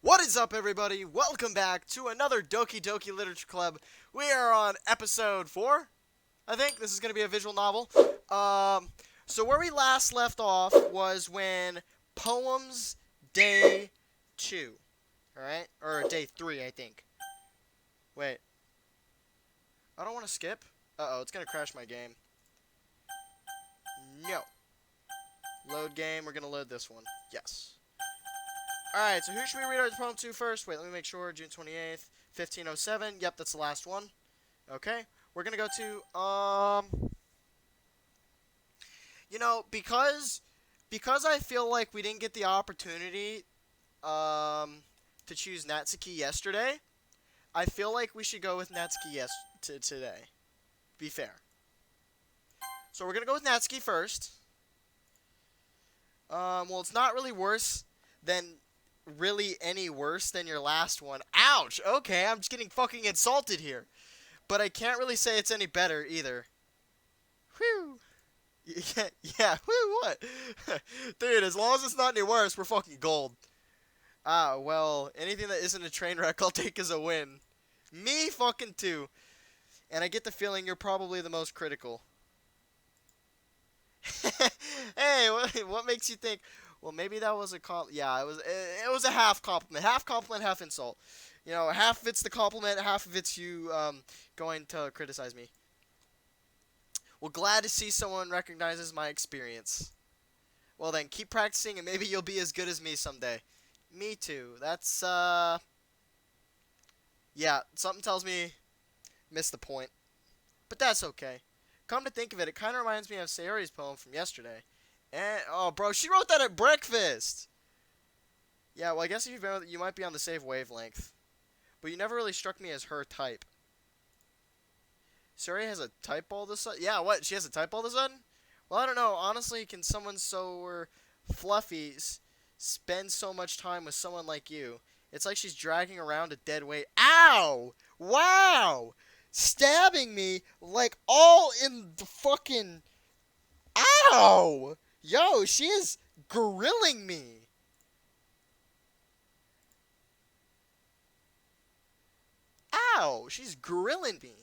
What is up, everybody? Welcome back to another Doki Literature Club. We are on episode 4, I think. This is going to be a visual novel. So where we last left off was when Poems Day 2. Alright? Or Day 3, I think. Wait. I don't want to skip. Uh-oh, it's going to crash my game. No. Load game. We're going to load this one. Yes. Alright, so who should we read our poem to first? Wait, let me make sure. June 28th, 1507. Yep, that's the last one. Okay. We're going to go to, you know, because I feel like we didn't get the opportunity, to choose Natsuki yesterday, I feel like we should go with Natsuki today. Be fair. So we're going to go with Natsuki first. Well, it's not really worse than really any worse than your last one. Ouch! Okay, I'm just getting fucking insulted here. But I can't really say it's any better either. Whew. Yeah, whew, what? Dude, as long as it's not any worse, we're fucking gold. Ah, well, anything that isn't a train wreck I'll take as a win. Me fucking too. And I get the feeling you're probably the most critical. Hey, what makes you think... Well, maybe that was a yeah, it was a half compliment. Half compliment, half insult. You know, half of it's the compliment, half of it's you going to criticize me. Well, glad to see someone recognizes my experience. Well then, keep practicing and maybe you'll be as good as me someday. Me too. That's yeah, something tells me missed the point. But that's okay. Come to think of it, it kind of reminds me of Sayori's poem from yesterday. And, oh, bro, she wrote that at breakfast. Yeah, well, I guess if you might be on the same wavelength. But you never really struck me as her type. Sayori has a type all of a sudden? Yeah, what? She has a type all of a sudden? Well, I don't know. Honestly, can someone so fluffy spend so much time with someone like you? It's like she's dragging around a dead weight. Ow! Wow! Stabbing me like all in the fucking... Ow! Yo, she is grilling me. Ow, she's grilling me.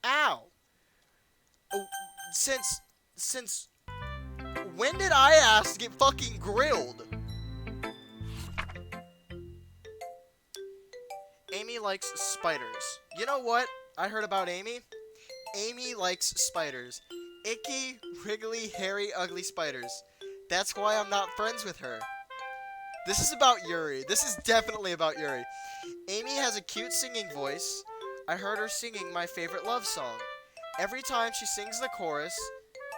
Ow. Oh, since when did I ask to get fucking grilled? Amy likes spiders. You know what I heard about Amy? Amy likes spiders. Icky, wriggly, hairy, ugly spiders. That's why I'm not friends with her. This is about Yuri. This is definitely about Yuri. Amy has a cute singing voice. I heard her singing my favorite love song. Every time she sings the chorus,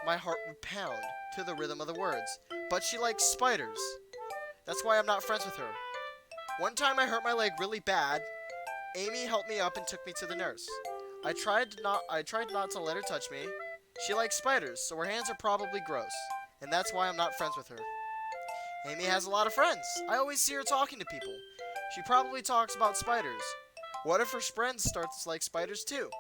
my heart would pound to the rhythm of the words. But she likes spiders. That's why I'm not friends with her. One time I hurt my leg really bad. Amy helped me up and took me to the nurse. I tried not to let her touch me. She likes spiders, so her hands are probably gross. And that's why I'm not friends with her. Amy has a lot of friends. I always see her talking to people. She probably talks about spiders. What if her friends start to like spiders too?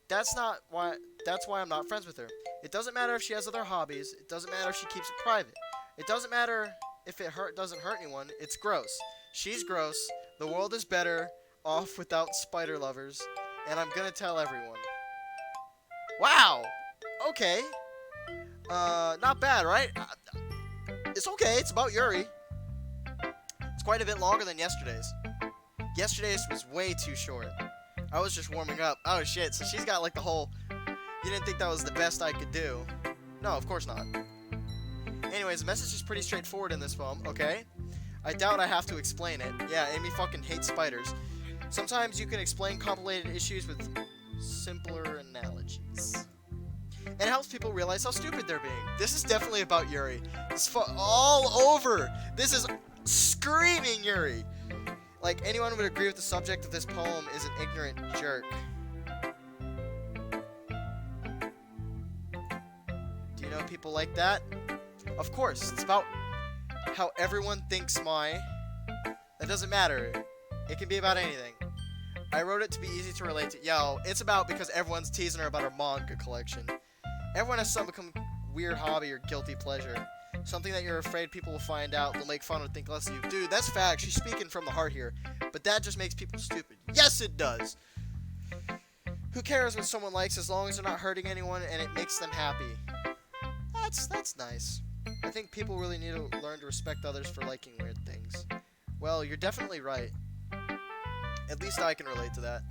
That's why I'm not friends with her. It doesn't matter if she has other hobbies. It doesn't matter if she keeps it private. It doesn't matter if it doesn't hurt anyone. It's gross. She's gross. The world is better off without spider lovers, and I'm gonna tell everyone. Wow! Okay. Not bad, right? It's okay, it's about Yuri. It's quite a bit longer than yesterday's. Yesterday's was way too short. I was just warming up. Oh shit, so she's got like the whole... You didn't think that was the best I could do. No, of course not. Anyways, the message is pretty straightforward in this poem, okay? I doubt I have to explain it. Yeah, Amy fucking hates spiders. Sometimes you can explain complicated issues with simpler analogies. It helps people realize how stupid they're being. This is definitely about Yuri. It's all over. This is screaming Yuri. Like, anyone would agree with the subject of this poem is an ignorant jerk. Do you know people like that? Of course, it's about how everyone thinks That doesn't matter. It can be about anything. I wrote it to be easy to relate to. Yo, it's about because everyone's teasing her about her manga collection. Everyone has some weird hobby or guilty pleasure. Something that you're afraid people will find out, they'll make fun or think less of you. Dude, that's fact. She's speaking from the heart here. But that just makes people stupid. Yes, it does! Who cares what someone likes as long as they're not hurting anyone and it makes them happy? That's nice. I think people really need to learn to respect others for liking weird things. Well, you're definitely right. At least I can relate to that.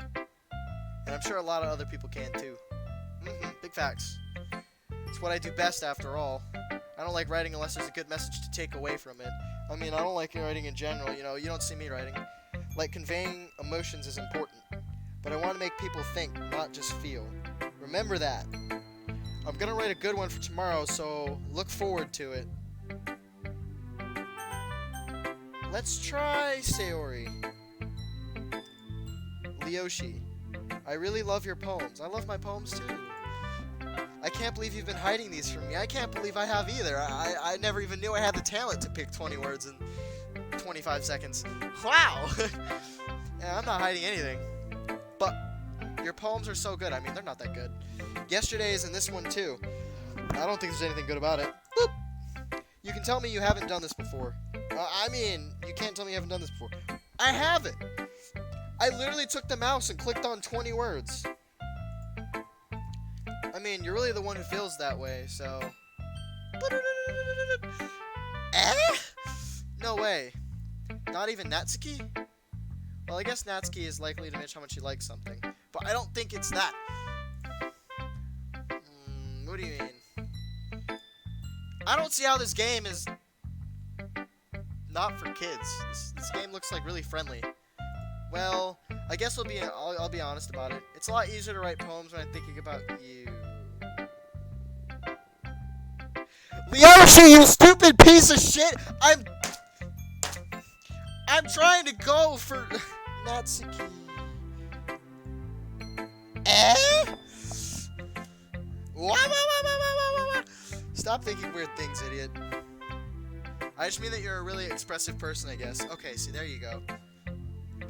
And I'm sure a lot of other people can too. Big facts. It's what I do best after all. I don't like writing unless there's a good message to take away from it. I mean, I don't like writing in general, you know, you don't see me writing. Like, conveying emotions is important. But I want to make people think, not just feel. Remember that. I'm gonna write a good one for tomorrow, so look forward to it. Let's try Sayori. Leoshi. I really love your poems. I love my poems too. I can't believe you've been hiding these from me. I can't believe I have either. I never even knew I had the talent to pick 20 words in 25 seconds. Wow! Yeah, I'm not hiding anything. But your poems are so good. I mean, they're not that good. Yesterday's and this one too. I don't think there's anything good about it. Boop! You can tell me you haven't done this before. I mean, you can't tell me you haven't done this before. I haven't! I literally took the mouse and clicked on 20 words. I mean, you're really the one who feels that way, so... Eh? No way. Not even Natsuki? Well, I guess Natsuki is likely to mention how much he likes something. But I don't think it's that. What do you mean? I don't see how this game is... not for kids. This game looks like really friendly. Well, I guess I'll be honest about it. It's a lot easier to write poems when I'm thinking about you. Leoshi, you stupid piece of shit! I'm trying to go for Natsuki. Eh? Stop thinking weird things, idiot. I just mean that you're a really expressive person, I guess. Okay, see, there you go.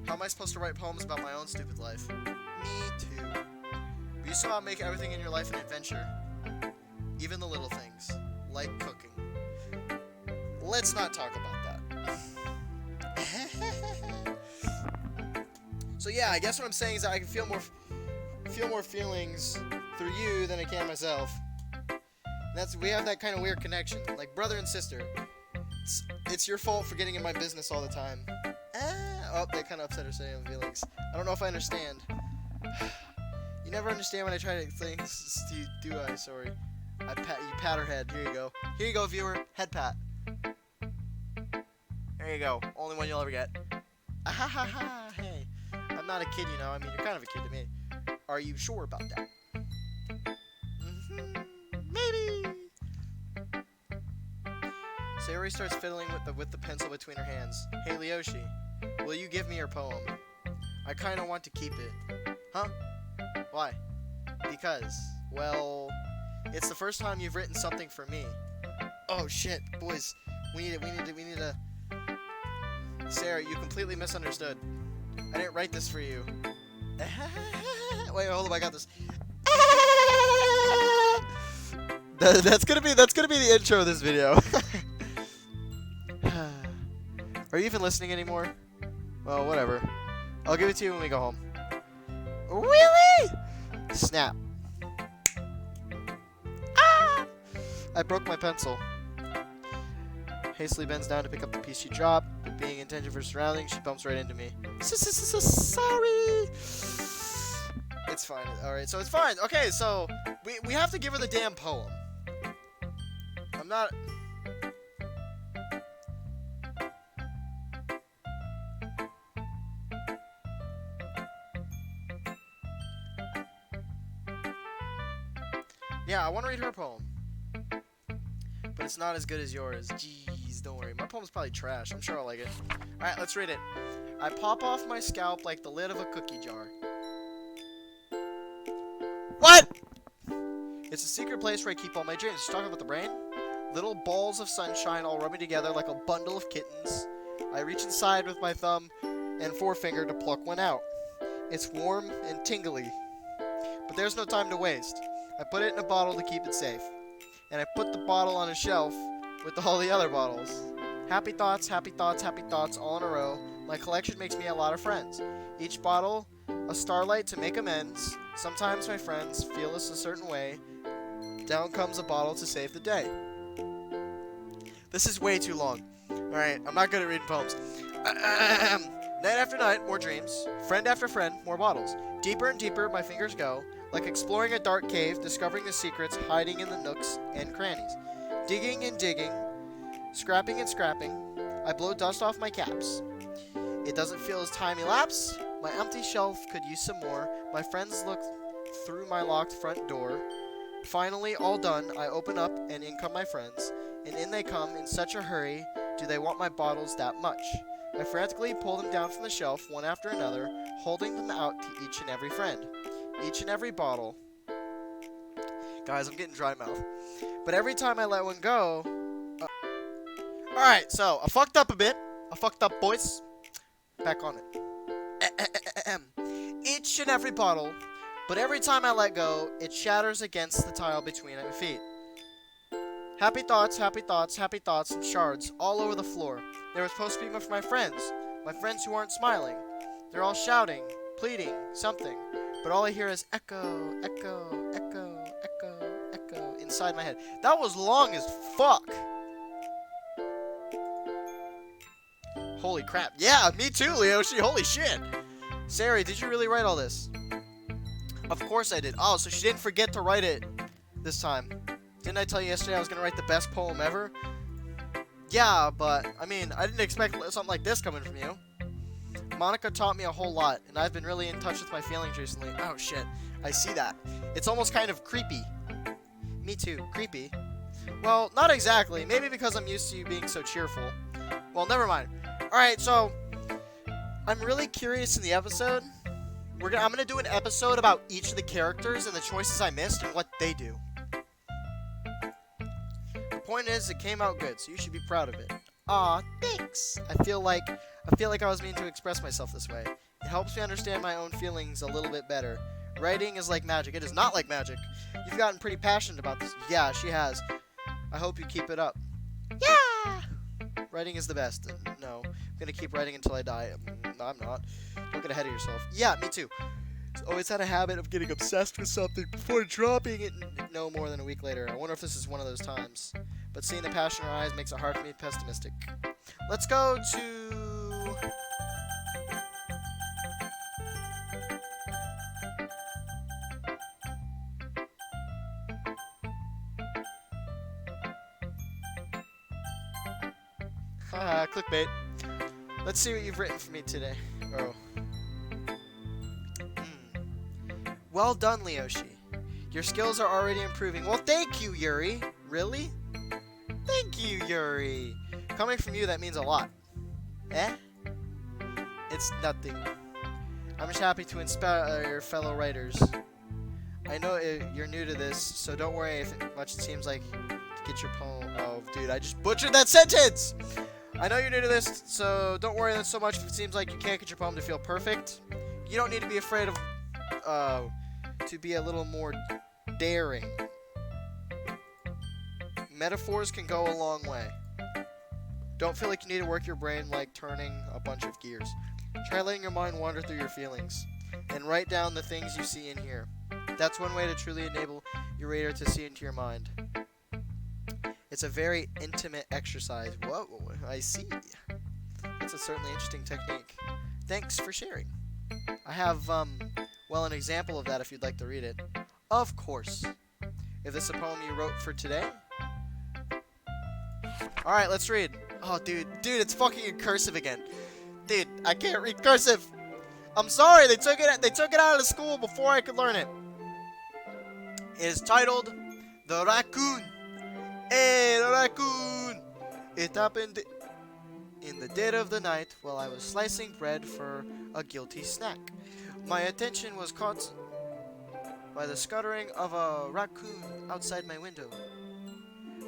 How am I supposed to write poems about my own stupid life? Me too. But you somehow make everything in your life an adventure. Even the little things. Like cooking. Let's not talk about that. So yeah, I guess what I'm saying is that I can feel more feelings through you than I can myself. We have that kind of weird connection, like brother and sister. It's your fault for getting in my business all the time. Oh, that kind of upset her saying feelings. I don't know if I understand. You never understand when I try to things to you, do I? Sorry. You pat her head. Here you go. Here you go, viewer. Head pat. There you go. Only one you'll ever get. Ahahaha. Hey. I'm not a kid, you know. I mean, you're kind of a kid to me. Are you sure about that? Maybe. Sayori starts fiddling with the pencil between her hands. Hey, Leoshi. Will you give me your poem? I kind of want to keep it. Huh? Why? Because, well, it's the first time you've written something for me. Oh shit, boys. We need to... Sarah, you completely misunderstood. I didn't write this for you. Wait, hold on, I got this. That's gonna be the intro of this video. Are you even listening anymore? Well, whatever. I'll give it to you when we go home. Really? Snap. Ah! I broke my pencil. Hastily bends down to pick up the piece she dropped, but being attentive for her surroundings, she bumps right into me. Sorry. It's fine. Alright, so it's fine. Okay, so we have to give her the damn poem. I'm not... Yeah, I want to read her poem. But it's not as good as yours. Jeez, don't worry. My poem's probably trash. I'm sure I'll like it. Alright, let's read it. I pop off my scalp like the lid of a cookie jar. What? It's a secret place where I keep all my dreams. You talking about the brain? Little balls of sunshine all rubbing together like a bundle of kittens. I reach inside with my thumb and forefinger to pluck one out. It's warm and tingly. But there's no time to waste. I put it in a bottle to keep it safe. and I put the bottle on a shelf with all the other bottles. Happy thoughts, happy thoughts, happy thoughts, all in a row. My collection makes me a lot of friends. Each bottle, a starlight to make amends. Sometimes my friends feel us a certain way. Down comes a bottle to save the day. This is way too long. Alright, I'm not good at reading poems. Night after night, more dreams. Friend after friend, more bottles. Deeper and deeper my fingers go, like exploring a dark cave, discovering the secrets hiding in the nooks and crannies. Digging and digging, scrapping and scrapping, I blow dust off my caps. It doesn't feel as time elapse. My empty shelf could use some more. My friends look through my locked front door. Finally, all done, I open up, and in come my friends. And in they come in such a hurry, do they want my bottles that much? I frantically pull them down from the shelf, one after another, holding them out to each and every friend. Each and every bottle. Guys, I'm getting dry mouth. But every time I let one go... Alright, so, I fucked up a bit. I fucked up, boys. Back on it. Each and every bottle, but every time I let go, it shatters against the tile between my feet. Happy thoughts, happy thoughts, happy thoughts, and shards all over the floor. They were supposed to be my friends who aren't smiling. They're all shouting, pleading, something, but all I hear is echo, echo, echo, echo, echo inside my head. That was long as fuck. Holy crap. Yeah, me too, Leoshi. Holy shit. Sari, did you really write all this? Of course I did. Oh, so she didn't forget to write it this time. Didn't I tell you yesterday I was going to write the best poem ever? Yeah, but, I mean, I didn't expect something like this coming from you. Monica taught me a whole lot, and I've been really in touch with my feelings recently. Oh, shit. I see that. It's almost kind of creepy. Me too. Creepy. Well, not exactly. Maybe because I'm used to you being so cheerful. Well, never mind. Alright, so, I'm really curious in the episode. I'm gonna do an episode about each of the characters and the choices I missed and what they do. The point is, it came out good, so you should be proud of it. Aw, thanks! I feel like I was meaning to express myself this way. It helps me understand my own feelings a little bit better. Writing is like magic. It is not like magic. You've gotten pretty passionate about this. Yeah, she has. I hope you keep it up. Yeah! Writing is the best. No, I'm gonna keep writing until I die. No, I'm not. Don't get ahead of yourself. Yeah, me too. Always had a habit of getting obsessed with something before dropping it no more than a week later. I wonder if this is one of those times. But seeing the passion in her eyes makes it hard for me to be pessimistic. Let's go to... Haha, clickbait. Let's see what you've written for me today. Oh. Well done, Leoshi. Your skills are already improving. Well, thank you, Yuri. Really? Thank you, Yuri. Coming from you, that means a lot. Eh? It's nothing. I'm just happy to inspire your fellow writers. I know you're new to this, so don't worry if much it seems like to get your poem. Oh, dude, I just butchered that sentence! I know you're new to this, so don't worry so much if it seems like you can't get your poem to feel perfect. You don't need to be afraid of, to be a little more daring. Metaphors can go a long way. Don't feel like you need to work your brain like turning a bunch of gears. Try letting your mind wander through your feelings, and write down the things you see and hear. That's one way to truly enable your reader to see into your mind. It's a very intimate exercise. Whoa, I see. That's a certainly interesting technique. Thanks for sharing. I have, well, an example of that if you'd like to read it. Of course. If this is a poem you wrote for today. Alright, let's read. Oh, dude, it's fucking in cursive again. Dude, I can't read cursive. I'm sorry, they took it out of the school before I could learn it. It is titled The Raccoon. Hey, the raccoon! It happened in the dead of the night while I was slicing bread for a guilty snack. My attention was caught by the scuttering of a raccoon outside my window.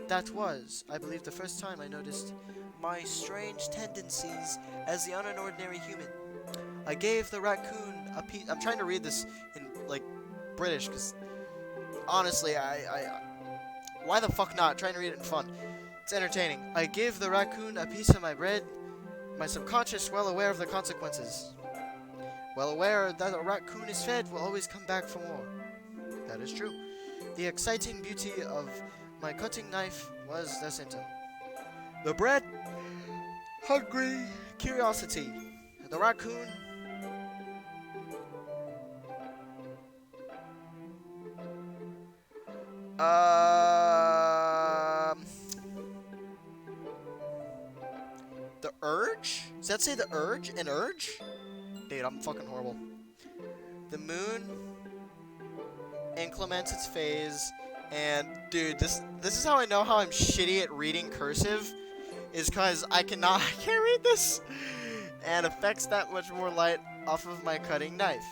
That was, I believe, the first time I noticed my strange tendencies as the unordinary human. I gave the raccoon a piece. I'm trying to read this in, like, British, because honestly, Why the fuck not? Trying to read it in fun. It's entertaining. I give the raccoon a piece of my bread. My subconscious, well aware of the consequences. Well aware that a raccoon is fed, will always come back for more. That is true. The exciting beauty of my cutting knife was the symptom. The bread, hungry, curiosity. The raccoon, the urge? Does that say the urge? An urge? Dude, I'm fucking horrible. The moon inclements its phase, and dude, this is how I know how I'm shitty at reading cursive, is because I can't read this, and affects that much more light off of my cutting knife.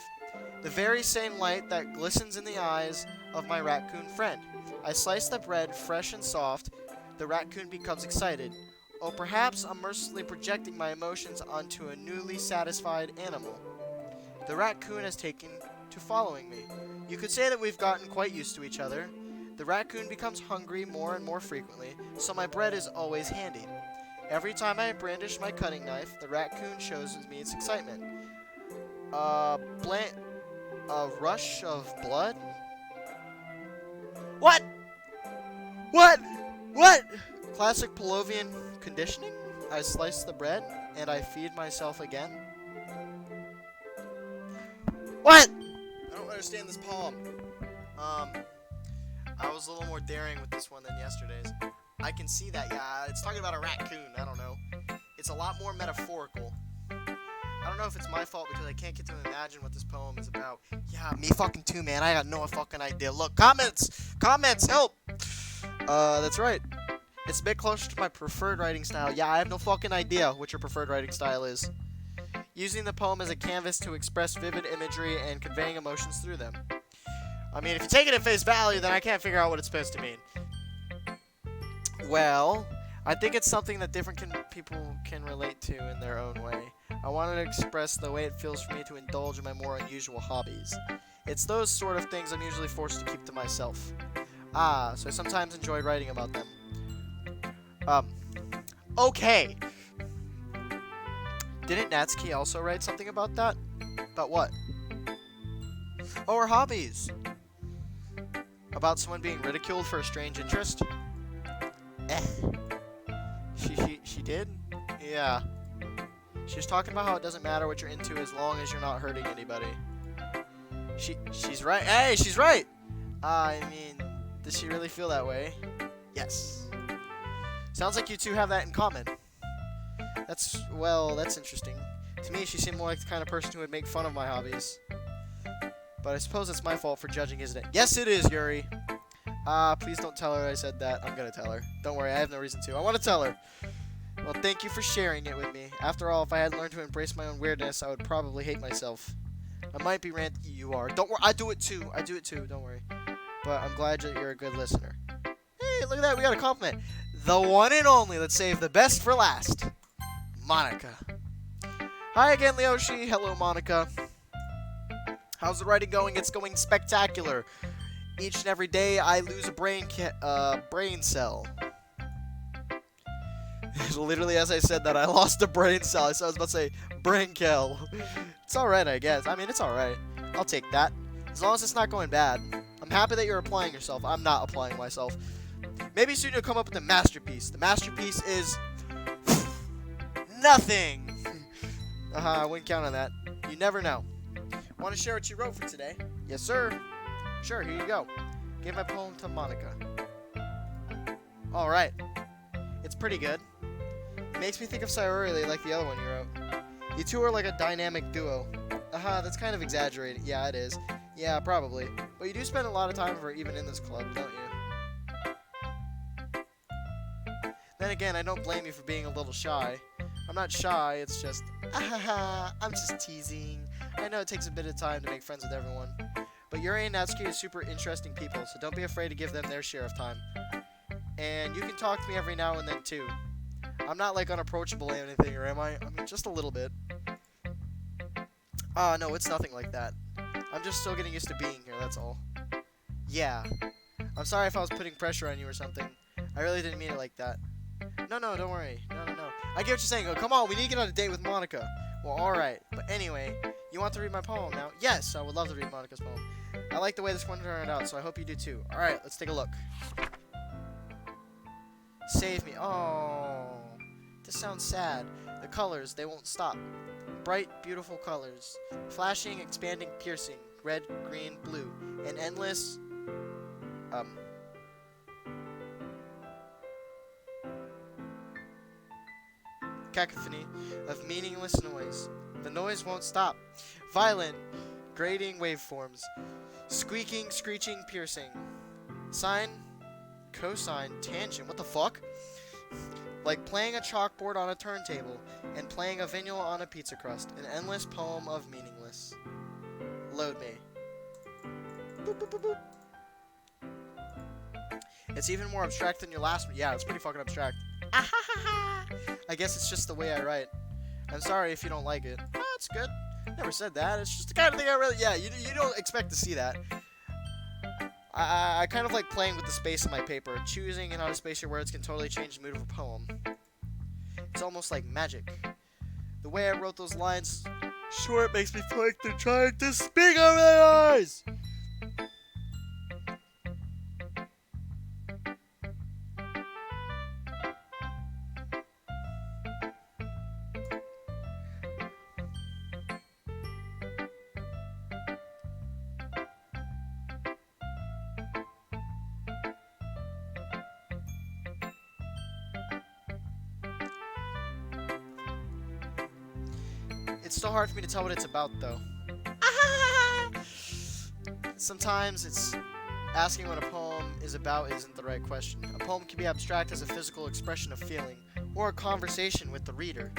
The very same light that glistens in the eyes of my raccoon friend. I slice the bread fresh and soft. The raccoon becomes excited. Or perhaps I'm mercilessly projecting my emotions onto a newly satisfied animal. The raccoon has taken to following me. You could say that we've gotten quite used to each other. The raccoon becomes hungry more and more frequently, so my bread is always handy. Every time I brandish my cutting knife, the raccoon shows me its excitement. A rush of blood? What? What? Classic Pavlovian conditioning? I slice the bread, and I feed myself again. What? I don't understand this poem. I was a little more daring with this one than yesterday's. I can see that, yeah, it's talking about a raccoon, I don't know. It's a lot more metaphorical. I don't know if it's my fault because I can't get to imagine what this poem is about. Yeah, me fucking too, man, I got no fucking idea. Look, comments, help! That's right. It's a bit closer to my preferred writing style. Yeah, I have no fucking idea what your preferred writing style is. Using the poem as a canvas to express vivid imagery and conveying emotions through them. I mean, if you take it at face value, then I can't figure out what it's supposed to mean. Well, I think it's something that different people can relate to in their own way. I wanted to express the way it feels for me to indulge in my more unusual hobbies. It's those sort of things I'm usually forced to keep to myself. So I sometimes enjoy writing about them. Okay. Didn't Natsuki also write something about that? About what? Oh, her hobbies. About someone being ridiculed for a strange interest? She did? Yeah. She was talking about how it doesn't matter what you're into as long as you're not hurting anybody. She's right. Hey, she's right! I mean, does she really feel that way? Yes. Sounds like you two have that in common. That's interesting. To me, she seemed more like the kind of person who would make fun of my hobbies. But I suppose it's my fault for judging, isn't it? Yes, it is, Yuri. Please don't tell her I said that. I'm gonna tell her. Don't worry, I have no reason to. I want to tell her. Well, thank you for sharing it with me. After all, if I hadn't learned to embrace my own weirdness, I would probably hate myself. I might be ranty. You are. Don't worry. I do it too. Don't worry. But I'm glad that you're a good listener. Hey, look at that. We got a compliment. The one and only. Let's save the best for last. Monica. Hi again, Leoshi. Hello, Monica. How's the writing going? It's going spectacular. Each and every day, I lose a brain cell. Literally, as I said that, I lost a brain cell. I was about to say brain kill. It's alright, I guess. I mean, it's alright. I'll take that. As long as it's not going bad. I'm happy that you're applying yourself. I'm not applying myself. Maybe soon you'll come up with a masterpiece. The masterpiece is nothing. I wouldn't count on that. You never know. Want to share what you wrote for today? Yes, sir. Sure, here you go. Give my poem to Monica. Alright. It's pretty good. It makes me think of Sayori like the other one you wrote. You two are like a dynamic duo. That's kind of exaggerated. Yeah, it is. Yeah, probably. But you do spend a lot of time with her even in this club, don't you? Then again, I don't blame you for being a little shy. I'm not shy, it's just, I'm just teasing. I know it takes a bit of time to make friends with everyone. But Yuri and Natsuki are super interesting people, so don't be afraid to give them their share of time. And you can talk to me every now and then, too. I'm not, like, unapproachable or anything, or am I? I mean, just a little bit. No, it's nothing like that. I'm just still getting used to being here, that's all. Yeah. I'm sorry if I was putting pressure on you or something. I really didn't mean it like that. No, don't worry. No. I get what you're saying. Oh, come on, we need to get on a date with Monica. Well, alright. But anyway, you want to read my poem now? Yes, I would love to read Monica's poem. I like the way this one turned out, so I hope you do too. Alright, let's take a look. Save me. Oh, this sounds sad. The colors, they won't stop. Bright, beautiful colors. Flashing, expanding, piercing. Red, green, blue. An endless... cacophony of meaningless noise. The noise won't stop. Violent, grating waveforms. Squeaking, screeching, piercing. Sine, cosine, tangent. What the fuck? Like playing a chalkboard on a turntable and playing a vinyl on a pizza crust. An endless poem of meaningless. Load me. Boop, boop, boop, boop. It's even more abstract than your last one. Yeah, it's pretty fucking abstract. I guess it's just the way I write. I'm sorry if you don't like it. Oh, it's good. Never said that. It's just the kind of thing I really... Yeah, you don't expect to see that. I kind of like playing with the space in my paper. Choosing and how to space your words can totally change the mood of a poem. It's almost like magic. The way I wrote those lines, sure, it makes me feel like they're trying to speak over their eyes. It's still hard for me to tell what it's about, though. Sometimes it's asking what a poem is about isn't the right question. A poem can be abstract as a physical expression of feeling, or a conversation with the reader.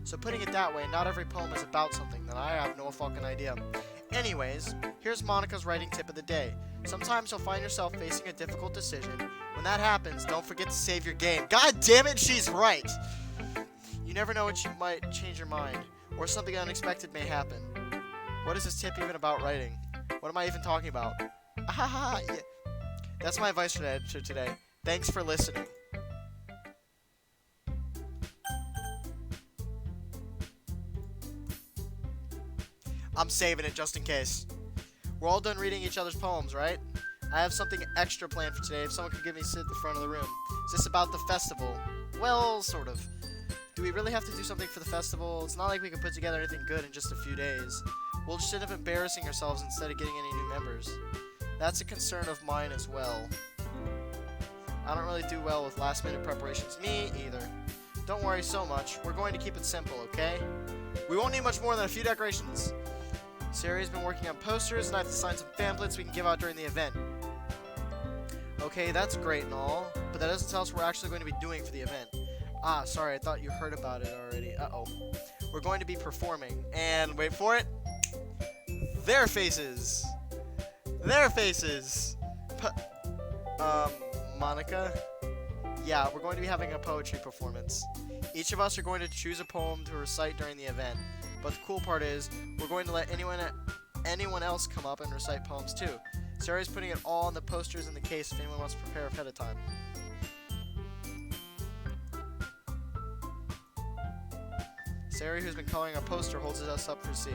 So putting it that way, not every poem is about something, then I have no fucking idea. Anyways, here's Monica's writing tip of the day. Sometimes you'll find yourself facing a difficult decision. When that happens, don't forget to save your game. God damn it, she's right! You never know what you might change your mind, or something unexpected may happen. What is this tip even about writing? What am I even talking about? Yeah. That's my advice for today. Thanks for listening. I'm saving it just in case. We're all done reading each other's poems, right? I have something extra planned for today if someone could give me a sit at the front of the room. Is this about the festival? Well, sort of. Do we really have to do something for the festival? It's not like we can put together anything good in just a few days. We'll just end up embarrassing ourselves instead of getting any new members. That's a concern of mine as well. I don't really do well with last-minute preparations. Me either. Don't worry so much. We're going to keep it simple, okay? We won't need much more than a few decorations. Sari's been working on posters, and I have to sign some pamphlets we can give out during the event. Okay, that's great and all, but that doesn't tell us what we're actually going to be doing for the event. Ah, sorry, I thought you heard about it already. Uh-oh. We're going to be performing, and wait for it. Their faces. Their faces. Monica? Yeah, we're going to be having a poetry performance. Each of us are going to choose a poem to recite during the event. But the cool part is, we're going to let anyone else come up and recite poems too. Sarah's putting it all on the posters in the case if anyone wants to prepare ahead of time. Sarah, who's been coloring a poster, holds us up for see.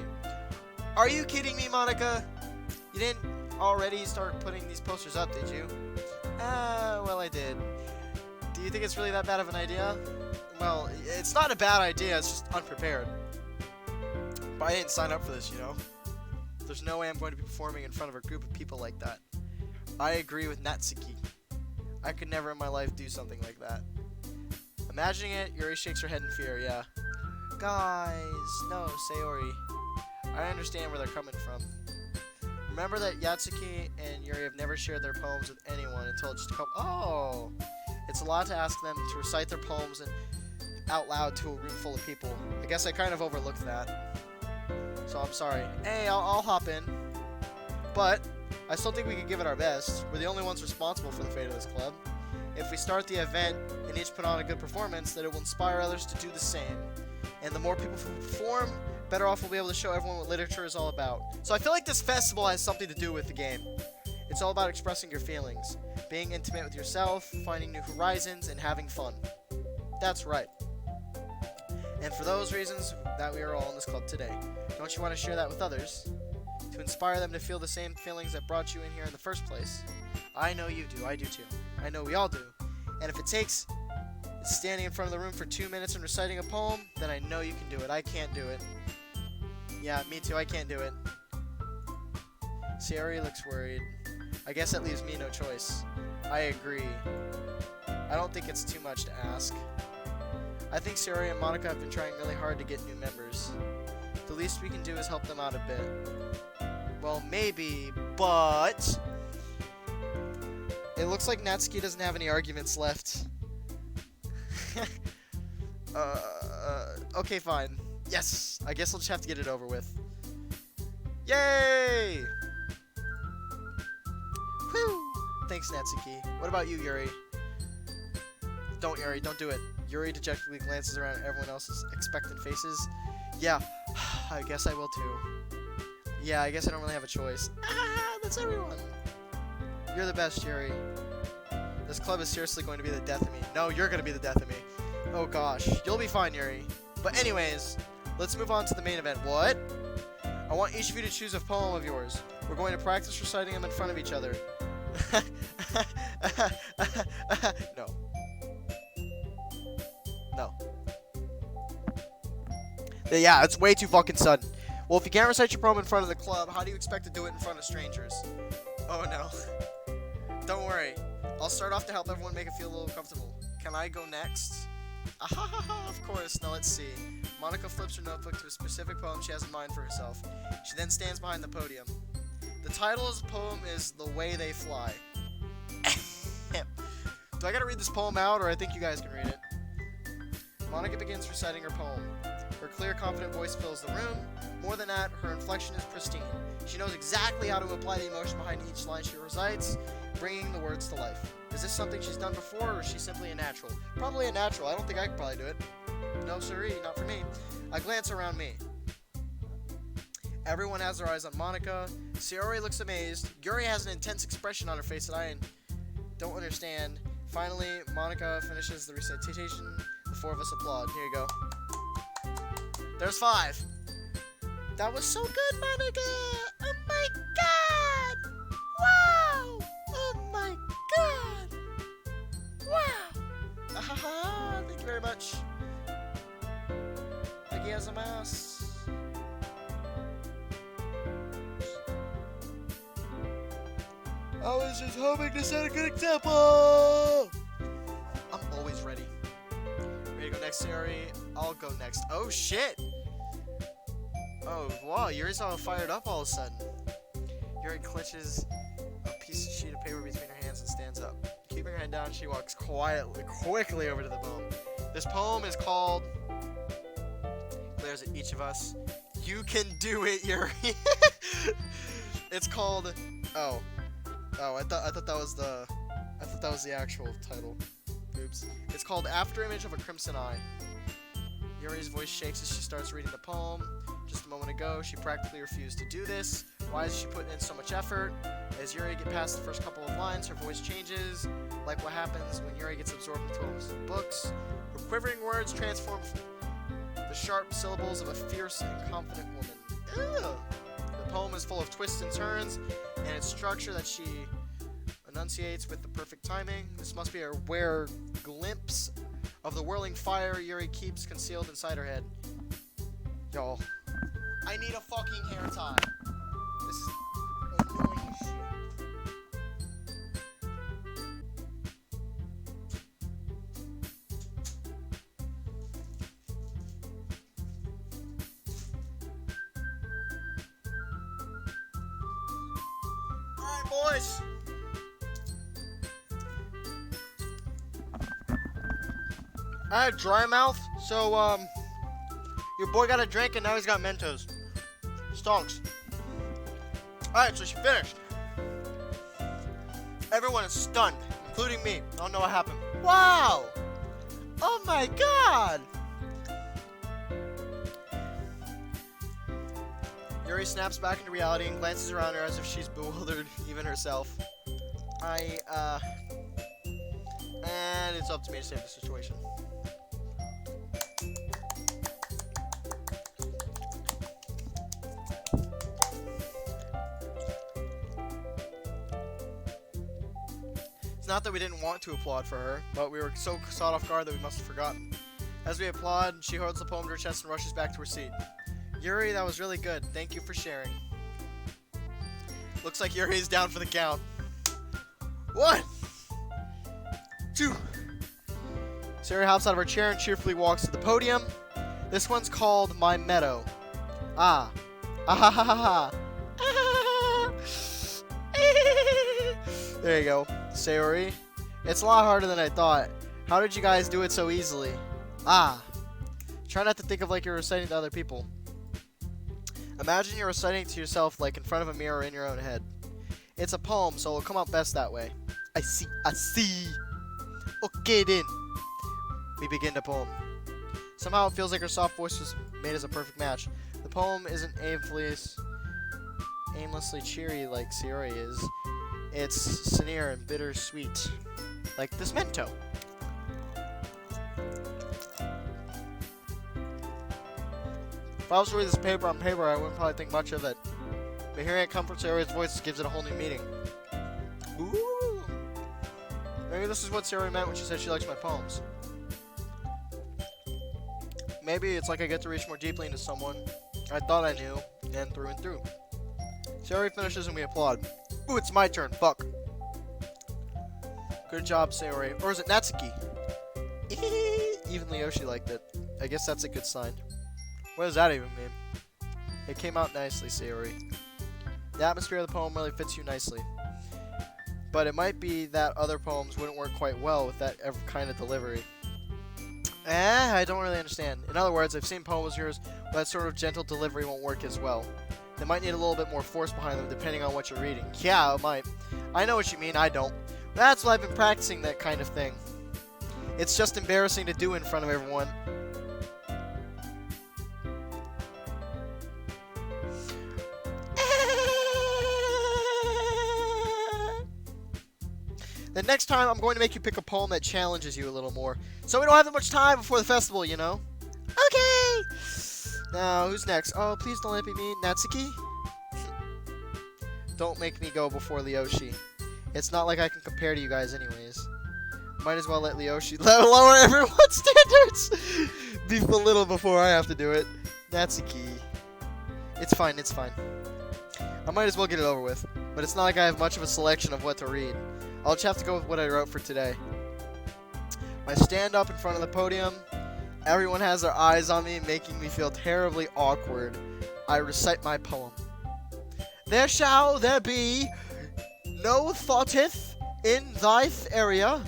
Are you kidding me, Monica? You didn't already start putting these posters up, did you? Well, I did. Do you think it's really that bad of an idea? Well, it's not a bad idea, it's just unprepared. But I didn't sign up for this, you know? There's no way I'm going to be performing in front of a group of people like that. I agree with Natsuki. I could never in my life do something like that. Imagining it, Yuri shakes her head in fear, yeah. Guys, no, Sayori. I understand where they're coming from. Remember that Yatsuki and Yuri have never shared their poems with anyone until just a couple... Oh! It's a lot to ask them to recite their poems out loud to a room full of people. I guess I kind of overlooked that. So I'm sorry. Hey, I'll hop in. But I still think we can give it our best. We're the only ones responsible for the fate of this club. If we start the event and each put on a good performance, then it will inspire others to do the same. And the more people perform, better off we'll be able to show everyone what literature is all about. So I feel like this festival has something to do with the game. It's all about expressing your feelings. being intimate with yourself, finding new horizons, and having fun. That's right. And for those reasons that we are all in this club today. Don't you want to share that with others? To inspire them to feel the same feelings that brought you in here in the first place? I know you do. I do too. I know we all do. And if it takes standing in front of the room for 2 minutes and reciting a poem, then I know you can do it. I can't do it. Yeah, me too. I can't do it. Sayori looks worried. I guess that leaves me no choice. I agree. I don't think it's too much to ask. I think Sayori and Monica have been trying really hard to get new members. The least we can do is help them out a bit. Well, maybe, but it looks like Natsuki doesn't have any arguments left. Okay, fine. Yes! I guess I'll just have to get it over with. Yay! Whew! Thanks, Natsuki. What about you, Yuri? Don't, Yuri. Don't do it. Yuri dejectedly glances around at everyone else's expectant faces. Yeah, I guess I will too. Yeah, I guess I don't really have a choice. Ah, that's everyone. You're the best, Yuri. This club is seriously going to be the death of me. No, you're going to be the death of me. Oh gosh, you'll be fine, Yuri. But anyways, let's move on to the main event. What? I want each of you to choose a poem of yours. We're going to practice reciting them in front of each other. No. No. Yeah, it's way too fucking sudden. Well, if you can't recite your poem in front of the club, how do you expect to do it in front of strangers? Oh no. Don't worry. I'll start off to help everyone make it feel a little comfortable. Can I go next? Ahahaha, of course. Now let's see. Monica flips her notebook to a specific poem she has in mind for herself. She then stands behind the podium. The title of the poem is The Way They Fly. Do I gotta read this poem out, or I think you guys can read it? Monica begins reciting her poem. Her clear, confident voice fills the room. More than that, her inflection is pristine. She knows exactly how to apply the emotion behind each line she recites, bringing the words to life. Is this something she's done before, or is she simply a natural? Probably a natural. I don't think I could probably do it. No, siree, not for me. I glance around me. Everyone has their eyes on Monica. Sayori looks amazed. Yuri has an intense expression on her face that I don't understand. Finally, Monica finishes the recitation. The four of us applaud. Here you go. There's 5. That was so good, Monica! Oh my god! Wow! Oh my god! Wow! Ahaha! Thank you very much. Thank you as a mouse. I was just hoping to set a good example! I'm always ready. Ready to go next, Sayori? I'll go next. Oh shit! Oh, wow, Yuri's all fired up all of a sudden. Yuri clenches a piece of sheet of paper between her hands and stands up. Keeping her head down, she walks quickly over to the poem. This poem is called... glares at each of us. You can do it, Yuri! It's called... Oh, I thought that was the actual title. Oops. It's called Afterimage of a Crimson Eye. Yuri's voice shakes as she starts reading the poem. Just a moment ago, she practically refused to do this. Why is she putting in so much effort? As Yuri gets past the first couple of lines, her voice changes, like what happens when Yuri gets absorbed into one of the books. Her quivering words transform the sharp syllables of a fierce and confident woman. Ew. The poem is full of twists and turns, and its structure that she enunciates with the perfect timing. This must be a rare glimpse of the whirling fire Yuri keeps concealed inside her head. Y'all, I need a fucking hair tie. This is annoying as shit. Alright, boys. I have dry mouth, so, your boy got a drink and now he's got Mentos. Stonks. Alright, so she finished. Everyone is stunned, including me. I don't know what happened. Wow! Oh my god! Yuri snaps back into reality and glances around her as if she's bewildered, even herself. And it's up to me to save the situation. It's not that we didn't want to applaud for her, but we were so caught off guard that we must have forgotten. As we applaud, she holds the poem to her chest and rushes back to her seat. Yuri, that was really good. Thank you for sharing. Looks like Yuri is down for the count. 1, 2. Sayori hops out of her chair and cheerfully walks to the podium. This one's called My Meadow. Ah. Ah ha ha ha ha. There you go. Sayori. It's a lot harder than I thought. How did you guys do it so easily? Ah. Try not to think of like you're reciting to other people. Imagine you're reciting to yourself like in front of a mirror in your own head. It's a poem, so it'll come out best that way. I see, I see. Okay then. We begin the poem. Somehow it feels like her soft voice was made as a perfect match. The poem isn't aimlessly cheery like Sayori is. It's sincere and bittersweet, like this mento. If I was to read this paper on paper, I wouldn't probably think much of it. But hearing it come from Sayori's voice gives it a whole new meaning. Ooh. Maybe this is what Sayori meant when she said she likes my poems. Maybe it's like I get to reach more deeply into someone I thought I knew, and through. Sayori finishes and we applaud. Ooh, it's my turn. Fuck. Good job, Sayori. Or is it Natsuki? Even Leoshi liked it. I guess that's a good sign. What does that even mean? It came out nicely, Sayori. The atmosphere of the poem really fits you nicely. But it might be that other poems wouldn't work quite well with that kind of delivery. I don't really understand. In other words, I've seen poems of yours where that sort of gentle delivery won't work as well. They might need a little bit more force behind them depending on what you're reading. Yeah, it might. I know what you mean, I don't. That's why I've been practicing that kind of thing. It's just embarrassing to do in front of everyone. The next time, I'm going to make you pick a poem that challenges you a little more. So we don't have that much time before the festival, you know? Okay! Now, who's next? Oh, please don't let me be Natsuki. Don't make me go before Leoshi. It's not like I can compare to you guys anyways. Might as well let Leoshi lower everyone's standards. Be belittled before I have to do it. Natsuki. It's fine, it's fine. I might as well get it over with. But it's not like I have much of a selection of what to read. I'll just have to go with what I wrote for today. I stand up in front of the podium. Everyone has their eyes on me, making me feel terribly awkward. I recite my poem. There shall there be no thoughteth in thy area.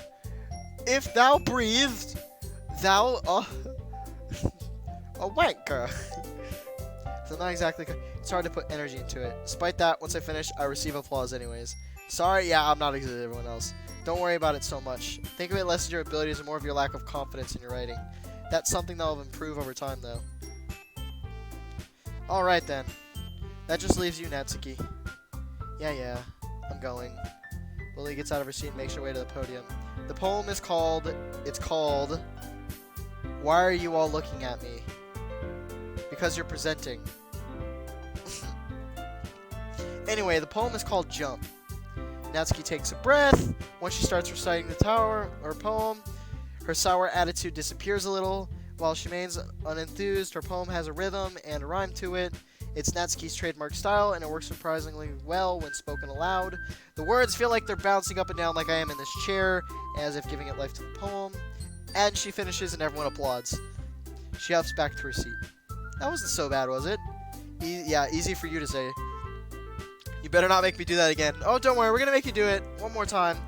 If thou breathed, thou a wanker. So not exactly. It's hard to put energy into it. Despite that, once I finish, I receive applause anyways. Sorry, yeah, I'm not as good as everyone else. Don't worry about it so much. Think of it less as your abilities and more of your lack of confidence in your writing. That's something that will improve over time, though. Alright, then. That just leaves you, Natsuki. Yeah, I'm going. Lily gets out of her seat and makes her way to the podium. The poem is called... It's called... Why Are You All Looking At Me? Because you're presenting. Anyway, the poem is called Jump. Natsuki takes a breath. Once she starts reciting the poem, her sour attitude disappears a little. While she remains unenthused, her poem has a rhythm and a rhyme to it. It's Natsuki's trademark style, and it works surprisingly well when spoken aloud. The words feel like they're bouncing up and down like I am in this chair, as if giving it life to the poem. And she finishes, and everyone applauds. She hops back to her seat. That wasn't so bad, was it? Yeah, easy for you to say. You better not make me do that again. Oh, don't worry, we're gonna make you do it one more time.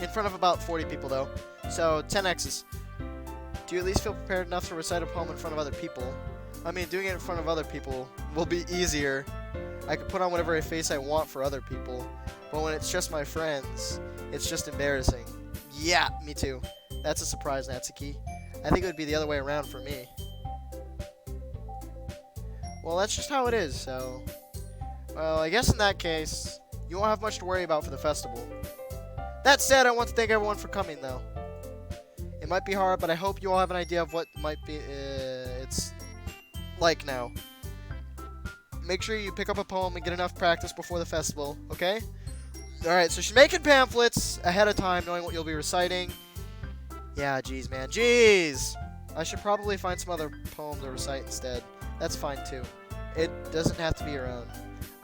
In front of about 40 people, though. So, 10 X's. Do you at least feel prepared enough to recite a poem in front of other people? I mean, doing it in front of other people will be easier. I can put on whatever face I want for other people. But when it's just my friends, it's just embarrassing. Yeah, me too. That's a surprise, Natsuki. I think it would be the other way around for me. Well, that's just how it is, so... Well, I guess in that case, you won't have much to worry about for the festival. That said, I want to thank everyone for coming, though. It might be hard, but I hope you all have an idea of what might be it's like now. Make sure you pick up a poem and get enough practice before the festival, okay? Alright, so she's making pamphlets ahead of time, knowing what you'll be reciting. Yeah, jeez, man. Jeez! I should probably find some other poem to recite instead. That's fine, too. It doesn't have to be your own.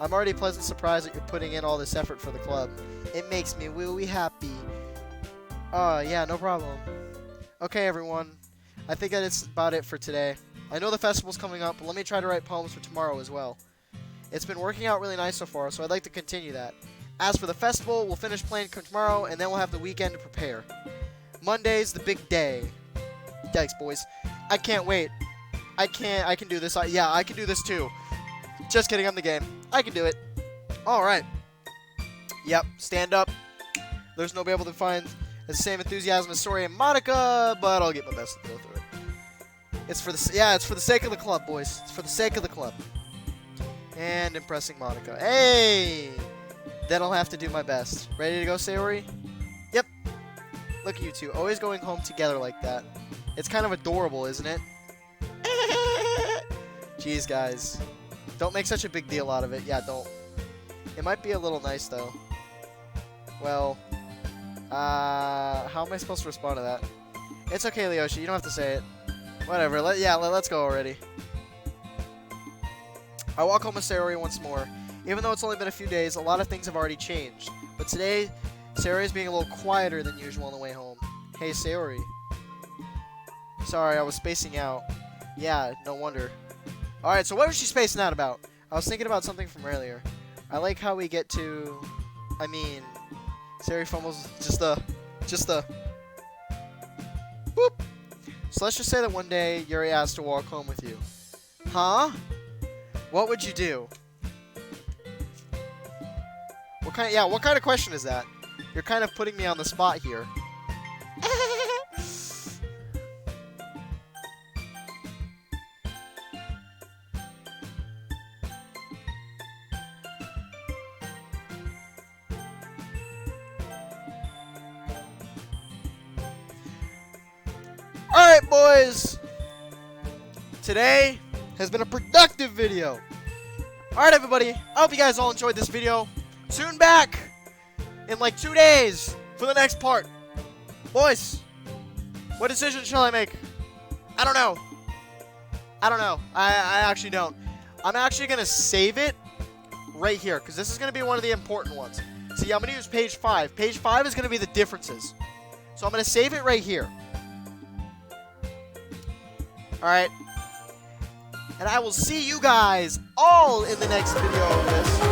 I'm already pleasantly surprised that you're putting in all this effort for the club. It makes me really happy. Yeah, no problem. Okay, everyone. I think that it's about it for today. I know the festival's coming up, but let me try to write poems for tomorrow as well. It's been working out really nice so far, so I'd like to continue that. As for the festival, we'll finish playing tomorrow, and then we'll have the weekend to prepare. Monday's the big day. Yikes, boys. I can't wait. I can do this. Yeah, I can do this too. Just kidding, I'm the game. I can do it. Alright. Yep, stand up. There's no be able to find the same enthusiasm as Sori and Monica, but I'll get my best to go through it. It's for the sake of the club, boys. It's for the sake of the club. And impressing Monica. Hey! Then I'll have to do my best. Ready to go, Sayori? Yep. Look at you two, always going home together like that. It's kind of adorable, isn't it? Jeez, guys. Don't make such a big deal out of it. Yeah, don't. It might be a little nice, though. Well, how am I supposed to respond to that? It's okay, Leoshi. You don't have to say it. Whatever. Let's go already. I walk home with Sayori once more. Even though it's only been a few days, a lot of things have already changed. But today, Sayori is being a little quieter than usual on the way home. Hey, Sayori. Sorry, I was spacing out. Yeah, no wonder. Alright, so what was she spacing out about? I was thinking about something from earlier. I like how we get to... Sayori fumbles just the... Boop! So let's just say that one day, Yuri asked to walk home with you. Huh? What would you do? What kind of question is that? You're kind of putting me on the spot here. Alright, boys! Today has been a productive video. Alright, everybody. I hope you guys all enjoyed this video. Soon back in like 2 days for the next part. Boys, what decision shall I make? I don't know. I actually don't. I'm actually going to save it right here because this is going to be one of the important ones. See, I'm going to use page 5. Page 5 is going to be the differences. So I'm going to save it right here. Alright. And I will see you guys all in the next video of this.